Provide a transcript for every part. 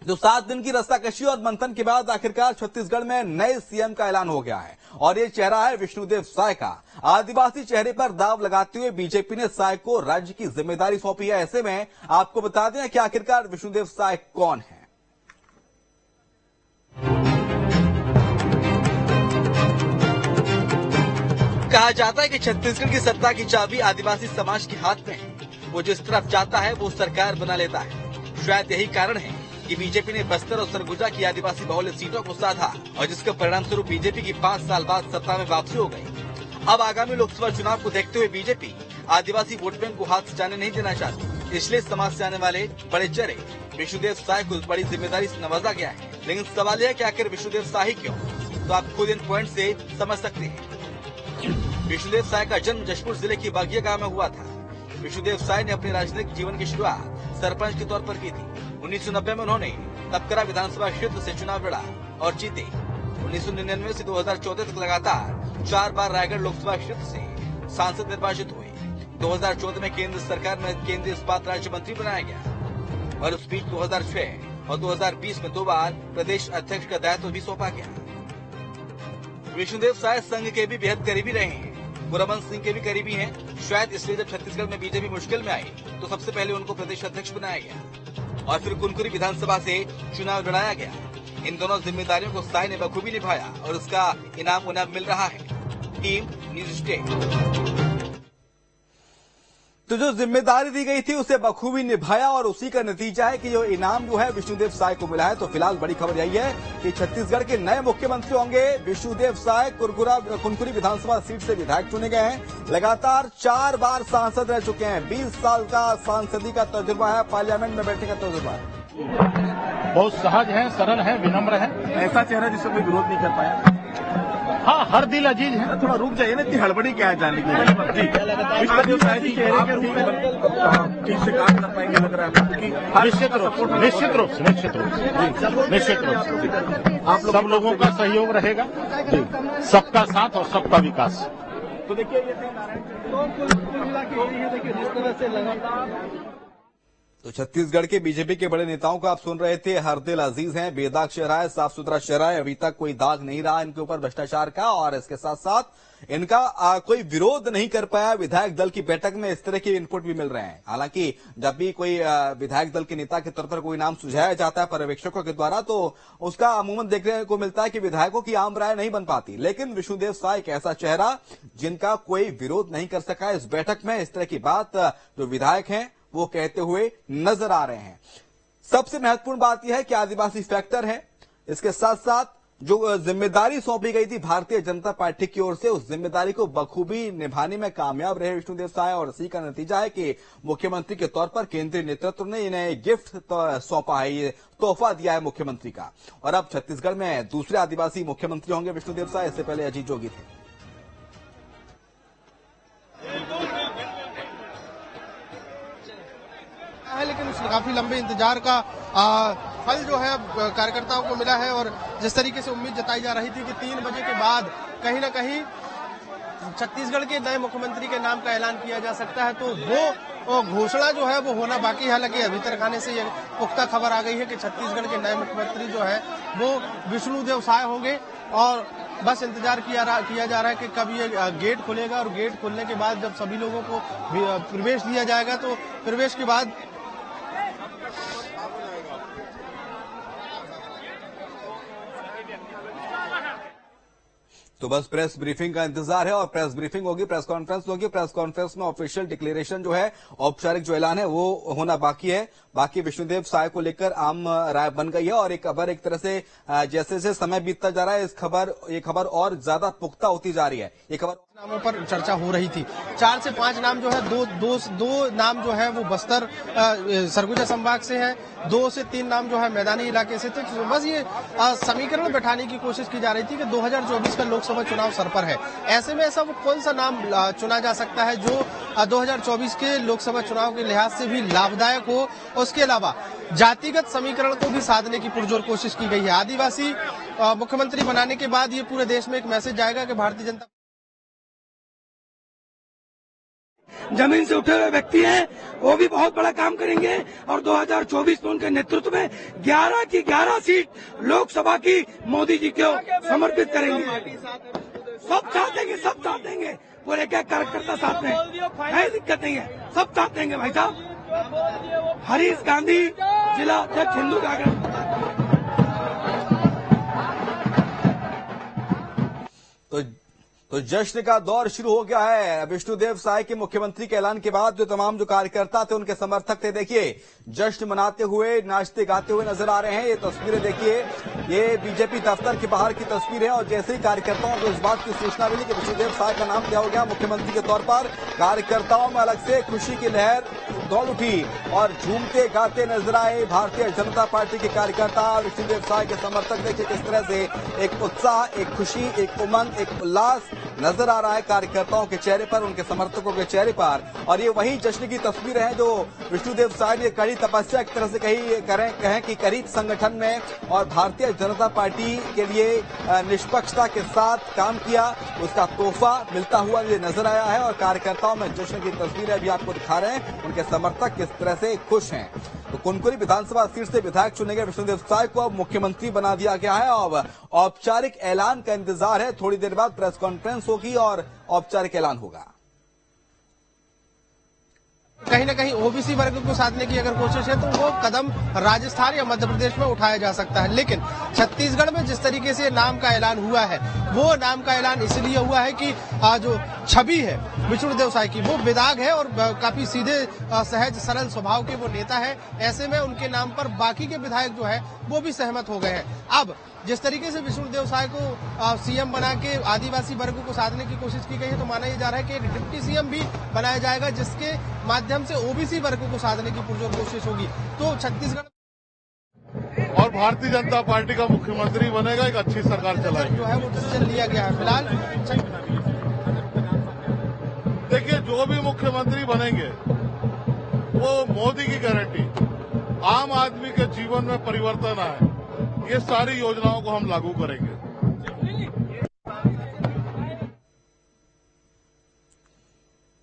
जो 7 दिन की रस्साकशी और मंथन के बाद आखिरकार छत्तीसगढ़ में नए सीएम का ऐलान हो गया है और ये चेहरा है विष्णुदेव साय का। आदिवासी चेहरे पर दाव लगाते हुए बीजेपी ने साय को राज्य की जिम्मेदारी सौंपी है। ऐसे में आपको बता दें कि आखिरकार विष्णुदेव साय कौन है। कहा जाता है कि छत्तीसगढ़ की सत्ता की चाबी आदिवासी समाज के हाथ में है। वो जिस तरफ जाता है वो सरकार बना लेता है। शायद यही कारण है कि बीजेपी ने बस्तर और सरगुजा की आदिवासी बहुल्य सीटों को साधा और जिसके परिणाम स्वरूप बीजेपी की 5 साल बाद सत्ता में वापसी हो गई। अब आगामी लोकसभा चुनाव को देखते हुए बीजेपी आदिवासी वोट बैंक को हाथ से जाने नहीं देना चाहती। इसलिए समाज से आने वाले बड़े चेहरे विष्णुदेव साय को बड़ी जिम्मेदारी से नवाजा गया है। लेकिन सवाल यह है कि आखिर विष्णुदेव साय क्यों, तो आप खुद इन पॉइंट से समझ सकते हैं। विष्णुदेव साय का जन्म जशपुर जिले के बागिया गांव में हुआ था। विष्णुदेव साय ने अपने राजनीतिक जीवन की शुरुआत सरपंच के तौर पर की थी। 1990 में उन्होंने तपकरा विधानसभा क्षेत्र से चुनाव लड़ा और जीते। 1999 से 2014 तक लगातार 4 बार रायगढ़ लोकसभा क्षेत्र से सांसद निर्वाचित हुए। 2014 में केंद्र सरकार में केंद्रीय इस्पात राज्य मंत्री बनाया गया और उस बीच 2006 और 2020 में 2 बार प्रदेश अध्यक्ष का दायित्व भी सौंपा गया। विष्णुदेव साय संघ के भी बेहद करीबी रहे हैं। वो रमन सिंह के भी करीबी हैं। शायद इसलिए जब छत्तीसगढ़ में बीजेपी मुश्किल में आई तो सबसे पहले उनको प्रदेश अध्यक्ष बनाया गया और फिर कुनकुरी विधानसभा से चुनाव लड़ाया गया। इन दोनों जिम्मेदारियों को साय ने बखूबी निभाया और उसका इनाम उन्हें मिल रहा है। Team news state. तो जो जिम्मेदारी दी गई थी उसे बखूबी निभाया और उसी का नतीजा है कि जो इनाम जो है विष्णुदेव साय को मिला है। तो फिलहाल बड़ी खबर यही है कि छत्तीसगढ़ के नए मुख्यमंत्री होंगे विष्णुदेव साय। कुनकुरी विधानसभा सीट से विधायक चुने गए हैं। लगातार 4 बार सांसद रह चुके हैं। 20 साल का सांसदी का तजुर्बा है, पार्लियामेंट में बैठने का तजुर्बा है। बहुत सहज है, सरल है, विनम्र है। ऐसा चेहरा जिससे कोई विरोध नहीं कर पाया। हाँ, हर दिल अजीज है। थोड़ा रुक जाइए ना, इतनी हड़बड़ी क्या है जानने की। विष्णुदेव साय जी चेहरे के रूप में ठीक से काम कर पाएंगे लग रहा है। निश्चित रूप से आप सब लोगों का सहयोग रहेगा। सबका साथ और सबका विकास। तो देखिए जिस तरह से लगातार तो छत्तीसगढ़ के बीजेपी के बड़े नेताओं को आप सुन रहे थे। हरदिल अजीज हैं, बेदाग चेहरा है, साफ सुथरा चेहरा है। अभी तक कोई दाग नहीं रहा इनके ऊपर भ्रष्टाचार का और इसके साथ साथ इनका कोई विरोध नहीं कर पाया। विधायक दल की बैठक में इस तरह के इनपुट भी मिल रहे हैं। हालांकि जब भी कोई विधायक दल के नेता के तौर पर कोई नाम सुझाया जाता है पर्यवेक्षकों के द्वारा तो उसका अमूमन देखने को मिलता है कि विधायकों की आम राय नहीं बन पाती। लेकिन विष्णुदेव साय एक ऐसा चेहरा जिनका कोई विरोध नहीं कर सका इस बैठक में। इस तरह की बात जो विधायक हैं वो कहते हुए नजर आ रहे हैं। सबसे महत्वपूर्ण बात यह है कि आदिवासी फैक्टर है। इसके साथ साथ जो जिम्मेदारी सौंपी गई थी भारतीय जनता पार्टी की ओर से उस जिम्मेदारी को बखूबी निभाने में कामयाब रहे विष्णुदेव साय और इसी का नतीजा है कि मुख्यमंत्री के तौर पर केंद्रीय नेतृत्व ने इन्हें गिफ्ट सौंपा है, ये तोहफा दिया है मुख्यमंत्री का। और अब छत्तीसगढ़ में दूसरे आदिवासी मुख्यमंत्री होंगे विष्णुदेव साय। इससे पहले अजीत जोगी थे। लेकिन उस काफी लंबे इंतजार का फल जो है कार्यकर्ताओं को मिला है और जिस तरीके से उम्मीद जताई जा रही थी कि 3 बजे के बाद कहीं ना कहीं छत्तीसगढ़ के नए मुख्यमंत्री के नाम का ऐलान किया जा सकता है, तो वो घोषणा जो है वो होना बाकी है। हालांकि अभी तक आने से ये पुख्ता खबर आ गई है कि छत्तीसगढ़ के नए मुख्यमंत्री जो है वो विष्णुदेव साय होंगे और बस इंतजार किया जा रहा है कि कब ये गेट खुलेगा और गेट खुलने के बाद जब सभी लोगों को प्रवेश दिया जाएगा तो प्रवेश के बाद तो बस प्रेस ब्रीफिंग का इंतजार है और प्रेस ब्रीफिंग होगी, प्रेस कॉन्फ्रेंस होगी। प्रेस कॉन्फ्रेंस में ऑफिशियल डिक्लेरेशन जो है, औपचारिक जो ऐलान है वो होना बाकी है। बाकी विष्णुदेव साय को लेकर आम राय बन गई है और एक खबर एक तरह से जैसे जैसे समय बीतता जा रहा है ये खबर और ज्यादा पुख्ता होती जा रही है। ये खबर नामों पर चर्चा हो रही थी। 4 से 5 नाम जो है दो नाम जो है वो बस्तर सरगुजा संभाग से है, 2 से 3 नाम जो है मैदानी इलाके से थे। तो बस ये समीकरण बैठाने की कोशिश की जा रही थी कि 2024 का लोकसभा चुनाव सर पर है। ऐसे में ऐसा वो कौन सा नाम चुना जा सकता है जो 2024 के लोकसभा चुनाव के लिहाज से भी लाभदायक हो। उसके अलावा जातिगत समीकरण को भी साधने की पुरजोर कोशिश की गई है। आदिवासी मुख्यमंत्री बनाने के बाद ये पूरे देश में एक मैसेज जाएगा कि भारतीय जनता जमीन से उठे हुए व्यक्ति हैं, वो भी बहुत बड़ा काम करेंगे और 2024 में उनके नेतृत्व में 11 की 11 सीट लोकसभा की मोदी जी को समर्पित करेंगे। सब साथ देंगे, सब साथ देंगे, पूरे क्या कार्यकर्ता साथ में, कोई दिक्कत नहीं है, सब साथ देंगे भाई साहब। हरीश गांधी, जिला अध्यक्ष हिंदू कांग्रेस। तो जश्न का दौर शुरू हो गया है। विष्णुदेव साय के मुख्यमंत्री के ऐलान के बाद जो तमाम जो कार्यकर्ता थे, उनके समर्थक थे, देखिए जश्न मनाते हुए, नाचते गाते हुए नजर आ रहे हैं। ये तस्वीरें देखिए, ये बीजेपी दफ्तर के बाहर की तस्वीर है और जैसे ही कार्यकर्ताओं को इस बात की सूचना मिली कि विष्णुदेव साय का नाम दिया हो गया मुख्यमंत्री के तौर पर, कार्यकर्ताओं में अलग से खुशी की लहर दौड़ उठी और झूमते गाते नजर आए भारतीय जनता पार्टी के कार्यकर्ता। विष्णुदेव साय के समर्थक देखिए किस तरह से एक उत्साह, एक खुशी, एक उमंग, एक उल्लास नजर आ रहा है कार्यकर्ताओं के चेहरे पर, उनके समर्थकों के चेहरे पर। और ये वही जश्न की तस्वीरें हैं जो विष्णुदेव साय ने कड़ी तपस्या एक तरह से कहें कि करीब संगठन में और भारतीय जनता पार्टी के लिए निष्पक्षता के साथ काम किया, उसका तोहफा मिलता हुआ ये नजर आया है। और कार्यकर्ताओं में जश्न की तस्वीरें भी आपको दिखा रहे हैं, उनके समर्थक किस तरह से खुश हैं। तो कुनकुरी विधानसभा सीट से विधायक चुने गए विष्णुदेव साय को अब मुख्यमंत्री बना दिया गया है। अब औपचारिक ऐलान का इंतजार है, थोड़ी देर बाद प्रेस कॉन्फ्रेंस होगी और औपचारिक ऐलान होगा। कहीं ना कहीं ओबीसी वर्ग को साधने की अगर कोशिश है तो वो कदम राजस्थान या मध्य प्रदेश में उठाया जा सकता है, लेकिन छत्तीसगढ़ में जिस तरीके से नाम का ऐलान हुआ है, वो नाम का ऐलान इसलिए हुआ है कि जो छवि है विष्णुदेव साय की, वो बेदाग है और काफी सीधे सहज सरल स्वभाव के वो नेता है। ऐसे में उनके नाम पर बाकी के विधायक जो है वो भी सहमत हो गए हैं। अब जिस तरीके से विष्णुदेव साय को सीएम बना के आदिवासी वर्ग को साधने की कोशिश की गई है, तो माना यह जा रहा है कि एक डिप्टी सीएम भी बनाया जाएगा जिसके माध्यम से ओबीसी वर्ग को साधने की पुरजोर कोशिश होगी। तो छत्तीसगढ़ और भारतीय जनता पार्टी का मुख्यमंत्री बनेगा, एक अच्छी सरकार चलाएगी। जो है वो डिसीजन लिया गया है फिलहाल। देखिए, जो भी मुख्यमंत्री बनेंगे वो मोदी की गारंटी, आम आदमी के जीवन में परिवर्तन आए, ये सारी योजनाओं को हम लागू करेंगे।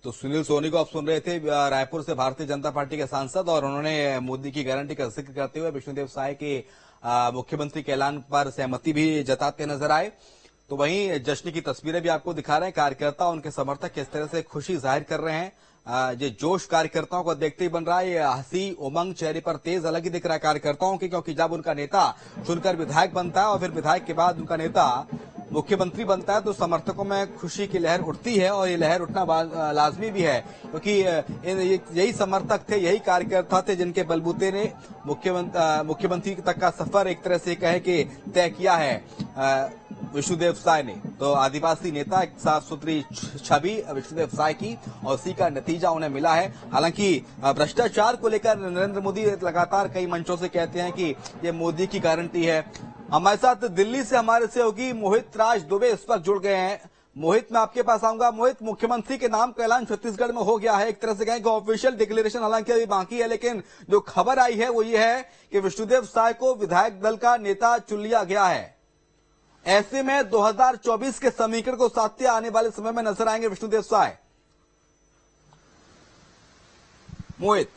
तो सुनील सोनी को आप सुन रहे थे, रायपुर से भारतीय जनता पार्टी के सांसद, और उन्होंने मोदी की गारंटी का जिक्र करते हुए विष्णुदेव साय के मुख्यमंत्री के ऐलान पर सहमति भी जताते नजर आए। तो वहीं जश्न की तस्वीरें भी आपको दिखा रहे हैं, कार्यकर्ता उनके समर्थक किस तरह से खुशी जाहिर कर रहे हैं। ये जोश कार्यकर्ताओं को देखते ही बन रहा है, ये हंसी उमंग चेहरे पर तेज अलग ही दिख रहा है कार्यकर्ताओं की, क्योंकि जब उनका नेता चुनकर विधायक बनता है और फिर विधायक के बाद उनका नेता मुख्यमंत्री बनता है तो समर्थकों में खुशी की लहर उठती है और ये लहर उठना लाजमी भी है, क्योंकि यही समर्थक थे, यही कार्यकर्ता थे जिनके बलबूते ने मुख्यमंत्री तक का सफर एक तरह से कहे कि तय किया है विष्णुदेव साय ने। तो आदिवासी नेता, एक साफ सुथरी छवि विष्णुदेव साय की, और उसी का नतीजा उन्हें मिला है। हालांकि भ्रष्टाचार को लेकर नरेंद्र मोदी लगातार कई मंचों से कहते हैं कि ये मोदी की गारंटी है। हमारे साथ दिल्ली से हमारे सहयोगी मोहित राज दुबे इस वक्त जुड़ गए हैं। मोहित, मैं आपके पास आऊंगा। मोहित, मुख्यमंत्री के नाम का ऐलान छत्तीसगढ़ में हो गया है, एक तरह से कहें कि ऑफिशियल डिक्लेरेशन हालांकि अभी बाकी है, लेकिन जो खबर आई है वो ये है कि विष्णुदेव साय को विधायक दल का नेता चुन लिया गया है। ऐसे में 2024 के समीकरण को साधते आने वाले समय में नजर आएंगे विष्णुदेव साय। मोहित,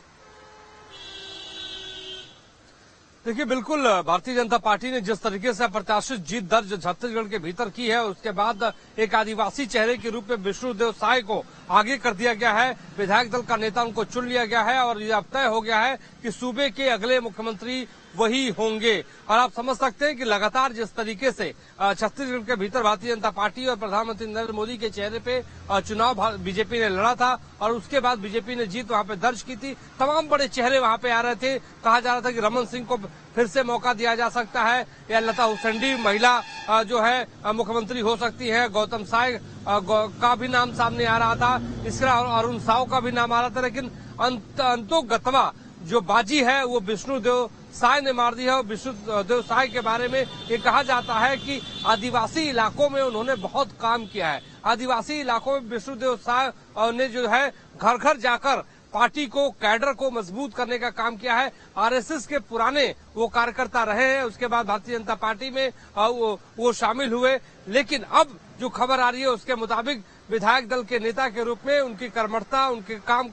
देखिए, बिल्कुल भारतीय जनता पार्टी ने जिस तरीके से अप्रत्याशित जीत दर्ज छत्तीसगढ़ के भीतर की है, उसके बाद एक आदिवासी चेहरे के रूप में विष्णुदेव साय को आगे कर दिया गया है, विधायक दल का नेता उनको चुन लिया गया है और यह अब तय हो गया है कि सूबे के अगले मुख्यमंत्री वही होंगे। और आप समझ सकते हैं कि लगातार जिस तरीके से छत्तीसगढ़ के भीतर भारतीय जनता पार्टी और प्रधानमंत्री नरेंद्र मोदी के चेहरे पे चुनाव बीजेपी ने लड़ा था और उसके बाद बीजेपी ने जीत वहां पे दर्ज की थी। तमाम बड़े चेहरे वहां पे आ रहे थे। कहा जा रहा था कि रमन सिंह को फिर से मौका दिया जा सकता है या लता हुसैंडी महिला जो है मुख्यमंत्री हो सकती है। गौतम साय का भी नाम सामने आ रहा था, इसके अलावा अरुण साव का भी नाम आ रहा था, लेकिन अंतोगत्वा जो बाजी है वो विष्णुदेव साय ने मार दी है। और विष्णुदेव साय के बारे में ये कहा जाता है कि आदिवासी इलाकों में उन्होंने बहुत काम किया है। आदिवासी इलाकों में विष्णुदेव साय ने जो है घर घर जाकर पार्टी को, कैडर को मजबूत करने का काम किया है। आरएसएस के पुराने वो कार्यकर्ता रहे हैं, उसके बाद भारतीय जनता पार्टी में वो शामिल हुए। लेकिन अब जो खबर आ रही है उसके मुताबिक विधायक दल के नेता के रूप में उनकी कर्मठता, उनके काम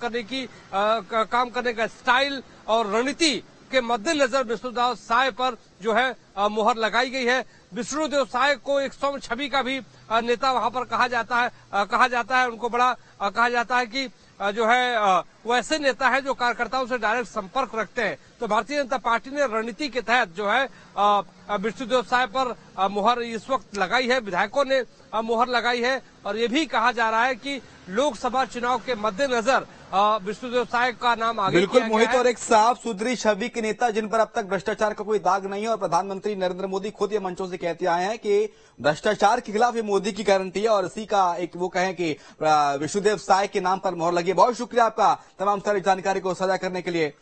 करने का स्टाइल और रणनीति के मद्देनजर विष्णुदेव साय पर जो है मुहर लगाई गई है। विष्णुदेव साय को एक सौम्य छवि का भी नेता वहां पर कहा जाता है। उनको बड़ा कहा जाता है कि जो है वो ऐसे नेता है जो कार्यकर्ताओं से डायरेक्ट संपर्क रखते हैं। तो भारतीय जनता पार्टी ने रणनीति के तहत जो है विष्णुदेव साय पर मुहर इस वक्त लगाई है, विधायकों ने मुहर लगाई है। और ये भी कहा जा रहा है कि लोकसभा चुनाव के मद्देनजर विष्णुदेव साय का नाम आगे बिल्कुल किया मोहित, गया है। और एक साफ सुथरी छवि के नेता जिन पर अब तक भ्रष्टाचार का कोई दाग नहीं है। और प्रधानमंत्री नरेंद्र मोदी खुद ये मंचों से कहते आए हैं कि भ्रष्टाचार के खिलाफ ये मोदी की गारंटी है, और इसी का एक वो कहें कि विष्णुदेव साय के नाम पर मुहर लगी है। बहुत शुक्रिया आपका तमाम सारी जानकारी को साझा करने के लिए।